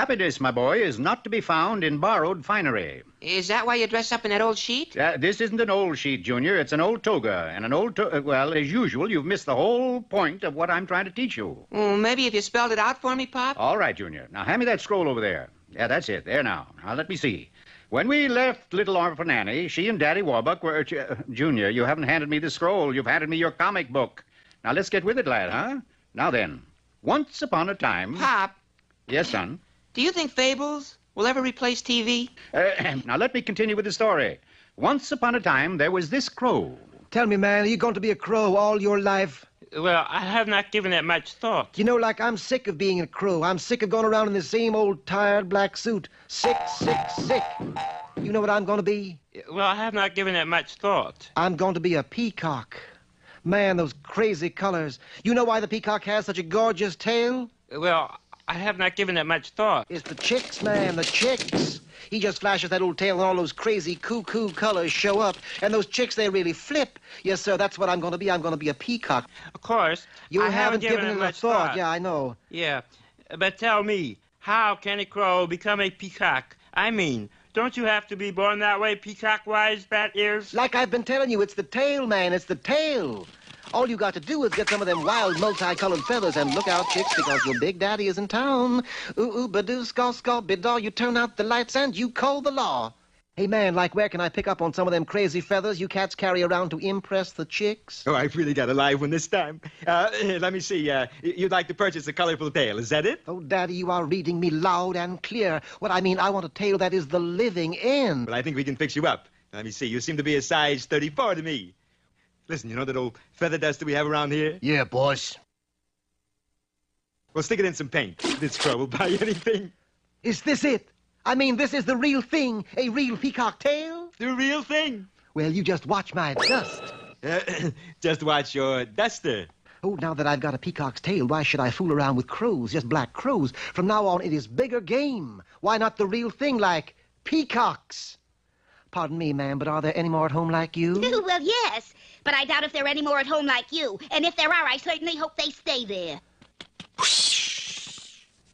Happiness, my boy, is not to be found in borrowed finery. Is that why you dress up in that old sheet? This isn't an old sheet, Junior. It's an old toga. And an old well, as usual, you've missed the whole point of what I'm trying to teach you. Maybe if you spelled it out for me, Pop? All right, Junior. Now, hand me that scroll over there. Yeah, that's it. There now. Now, let me see. When we left little Orphan Annie, she and Daddy Warbuck were... Junior, you haven't handed me the scroll. You've handed me your comic book. Now, let's get with it, lad, huh? Now then, once upon a time... Pop. Yes, son? Do you think fables will ever replace TV? Now, let me continue with the story. Once upon a time, there was this crow. Tell me, man, are you going to be a crow all your life? Well, I have not given it much thought. You know, like, I'm sick of being a crow. I'm sick of going around in the same old tired black suit. Sick, sick, sick. You know what I'm going to be? Well, I have not given it much thought. I'm going to be a peacock. Man, those crazy colors. You know why the peacock has such a gorgeous tail? Well, I have not given it much thought. It's the chicks, man, the chicks. He just flashes that old tail and all those crazy cuckoo colors show up. And those chicks, they really flip. Yes, sir, that's what I'm going to be. I'm going to be a peacock. Of course. You I haven't given it much thought. Yeah, I know. Yeah, but tell me, how can a crow become a peacock? I mean, don't you have to be born that way, peacock-wise, bat ears? Like I've been telling you, it's the tail, man. It's the tail. All you got to do is get some of them wild multicolored feathers and look out, chicks, because your big daddy is in town. Ooh, badoo, skaw, bidaw, you turn out the lights and you call the law. Hey, man, like, where can I pick up on some of them crazy feathers you cats carry around to impress the chicks? Oh, I've really got a live one this time. Let me see. You'd like to purchase a colorful tail, is that it? Oh, Daddy, you are reading me loud and clear. What I mean, I want a tail that is the living end. Well, I think we can fix you up. Let me see. You seem to be a size 34 to me. Listen, you know that old feather duster we have around here? Yeah, boss. Well, stick it in some paint. This crow will buy anything. Is this it? I mean, this is the real thing, a real peacock tail? The real thing. Well, you just watch my dust. Just watch your duster. Oh, now that I've got a peacock's tail, why should I fool around with crows, just black crows? From now on, it is bigger game. Why not the real thing, like peacocks? Pardon me, ma'am, but are there any more at home like you? Well, yes, but I doubt if there are any more at home like you. And if there are, I certainly hope they stay there.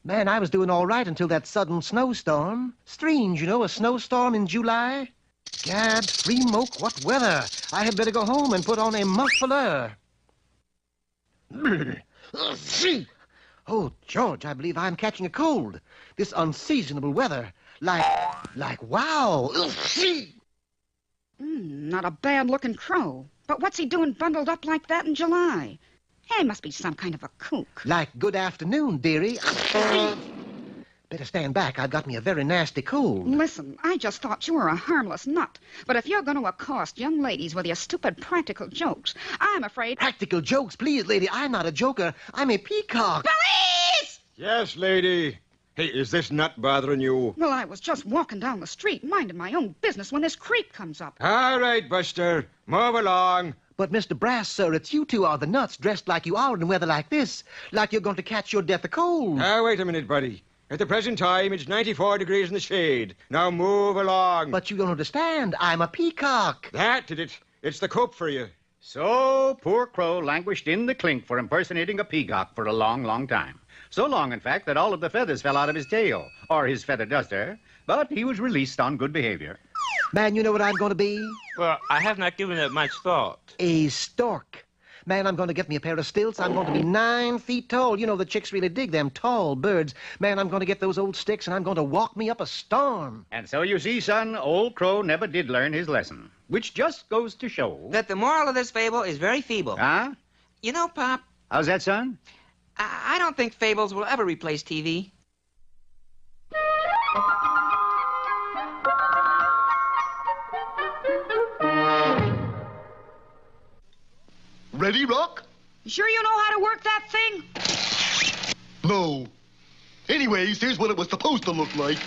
Man, I was doing all right until that sudden snowstorm. Strange, you know, a snowstorm in July. Gad, free moke, what weather. I had better go home and put on a muffler. Oh, George, I believe I'm catching a cold. This unseasonable weather. Like, wow. Not a bad-looking crow. But what's he doing bundled up like that in July? He must be some kind of a kook. Like, good afternoon, dearie. Better stand back. I've got me a very nasty cold. Listen, I just thought you were a harmless nut. But if you're going to accost young ladies with your stupid practical jokes, I'm afraid... Practical jokes? Please, lady, I'm not a joker. I'm a peacock. Police! Yes, lady. Hey, is this nut bothering you? Well, I was just walking down the street, minding my own business, when this creep comes up. All right, Buster. Move along. But, Mr. Brass, sir, it's you two are the nuts, dressed like you are in weather like this. Like you're going to catch your death of cold. Now, wait a minute, buddy. At the present time, it's 94 degrees in the shade. Now move along. But you don't understand. I'm a peacock. That did it. It's the coop for you. So poor Crow languished in the clink for impersonating a peacock for a long, long time. So long, in fact, that all of the feathers fell out of his tail, or his feather duster, but he was released on good behavior. Man, you know what I'm going to be? Well, I have not given it much thought. A stork. Man, I'm going to get me a pair of stilts. I'm going to be 9 feet tall. You know, the chicks really dig them tall birds. Man, I'm going to get those old sticks, and I'm going to walk me up a storm. And so you see, son, old Crow never did learn his lesson, which just goes to show... That the moral of this fable is very feeble. Huh? You know, Pop... How's that, son? I don't think fables will ever replace TV. Ready, Rock? You sure you know how to work that thing? No. Anyways, here's what it was supposed to look like.